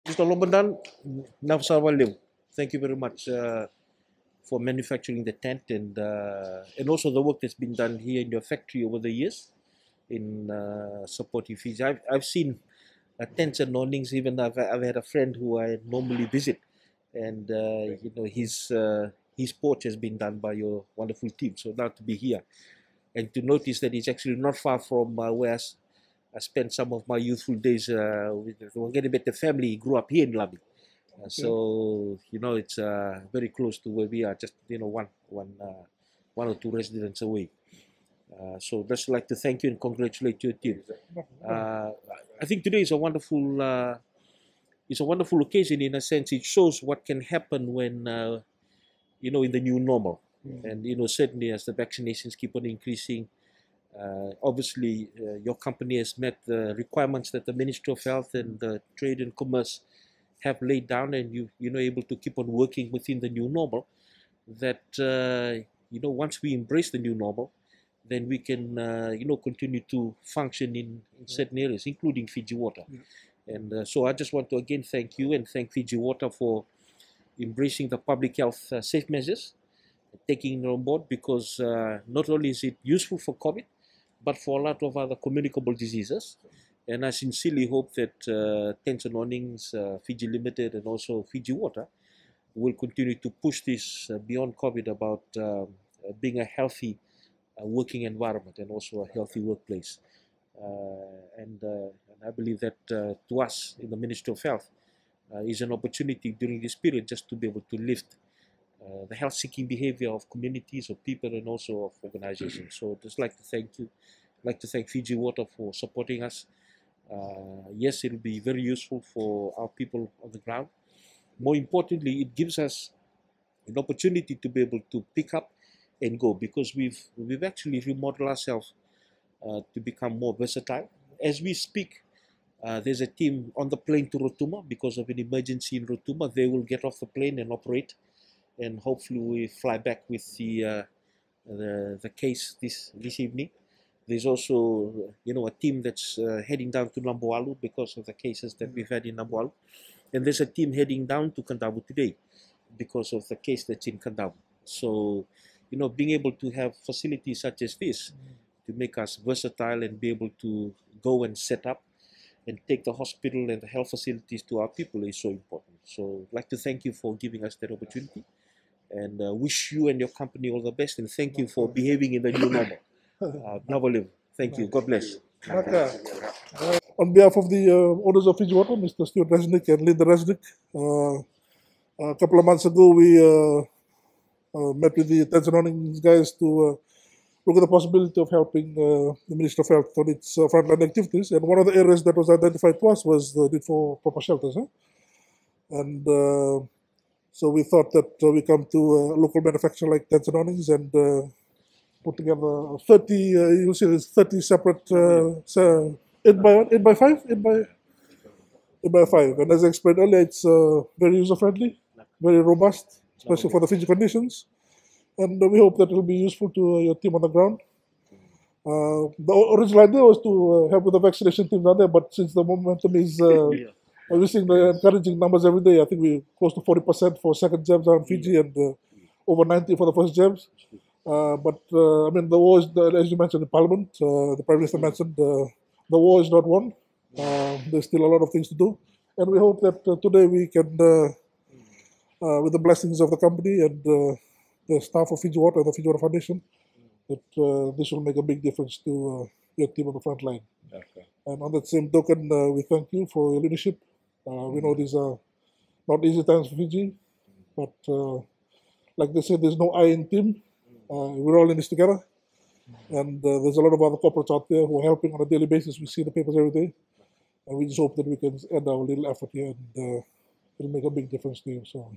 Mr. Lobandan, Navsawalim, thank you very much for manufacturing the tent and also the work that's been done here in your factory over the years in supporting Fiji. I've seen tents and awnings. Even I've had a friend who I normally visit, and his porch has been done by your wonderful team. So now to be here and to notice that it's actually not far from where I spent some of my youthful days with the Wanganibete family. He grew up here in Labi. So it's very close to where we are, just one or two residents away. So just like to thank you and congratulate your team. I think today is a wonderful occasion in a sense. It shows what can happen when in the new normal, and certainly as the vaccinations keep on increasing. Obviously, your company has met the requirements that the Ministry of Health and Trade and Commerce have laid down, and you're able to keep on working within the new normal. That once we embrace the new normal, then we can continue to function in certain areas, including Fiji Water. And so I just want to again thank you and thank Fiji Water for embracing the public health safe measures, taking it on board, because not only is it useful for COVID, but for a lot of other communicable diseases. And I sincerely hope that Tents and Awnings, Fiji Limited, and also Fiji Water will continue to push this beyond COVID about being a healthy working environment and also a healthy workplace. And I believe that to us in the Ministry of Health is an opportunity during this period just to be able to lift the health-seeking behavior of communities, of people, and also of organizations. So I'd just like to thank you. I'd like to thank Fiji Water for supporting us. Yes, it will be very useful for our people on the ground. More importantly, it gives us an opportunity to be able to pick up and go, because we've actually remodeled ourselves to become more versatile. As we speak, there's a team on the plane to Rotuma because of an emergency in Rotuma. They will get off the plane and operate, and hopefully we fly back with the case this evening. There's also a team that's heading down to Namboalu because of the cases that we've had in Namboalu, and there's a team heading down to Kandavu today because of the case that's in Kandavu. So being able to have facilities such as this to make us versatile and be able to go and set up and take the hospital and the health facilities to our people is so important. So I'd like to thank you for giving us that opportunity, and wish you and your company all the best, and thank you for behaving in the new normal. Navaliv, thank you. God bless. On behalf of the owners of Fiji Water, Mr. Stuart Resnick and Linda Resnick, a couple of months ago we met with the Tents and Awnings guys to look at the possibility of helping the Ministry of Health on its frontline activities. And one of the areas that was identified to us was the need for proper shelters. And so we thought that we come to a local manufacturer like Tents and Awnings and put together 30, you'll see there's 30 separate 8 by 5? 8 by 5. And as I explained earlier, it's very user-friendly, very robust, especially for the Fiji conditions. And we hope that it will be useful to your team on the ground. The original idea was to help with the vaccination team down there, but since the momentum is, we're seeing the encouraging numbers every day. I think we're close to 40% for second jabs around Fiji and over 90 for the first jabs. But I mean, the war is, as you mentioned in Parliament, the Prime Minister mentioned, the war is not won. There's still a lot of things to do. And we hope that today we can, with the blessings of the company and the staff of Fiji Water and the Fiji Water Foundation, that this will make a big difference to your team on the front line. Okay. And on that same token, we thank you for your leadership. We know these are not easy times for Fiji, but like they said, there's no I in team. We're all in this together. And there's a lot of other corporates out there who are helping on a daily basis. We see the papers every day. And we just hope that we can add our little effort here, and it'll make a big difference to you. So.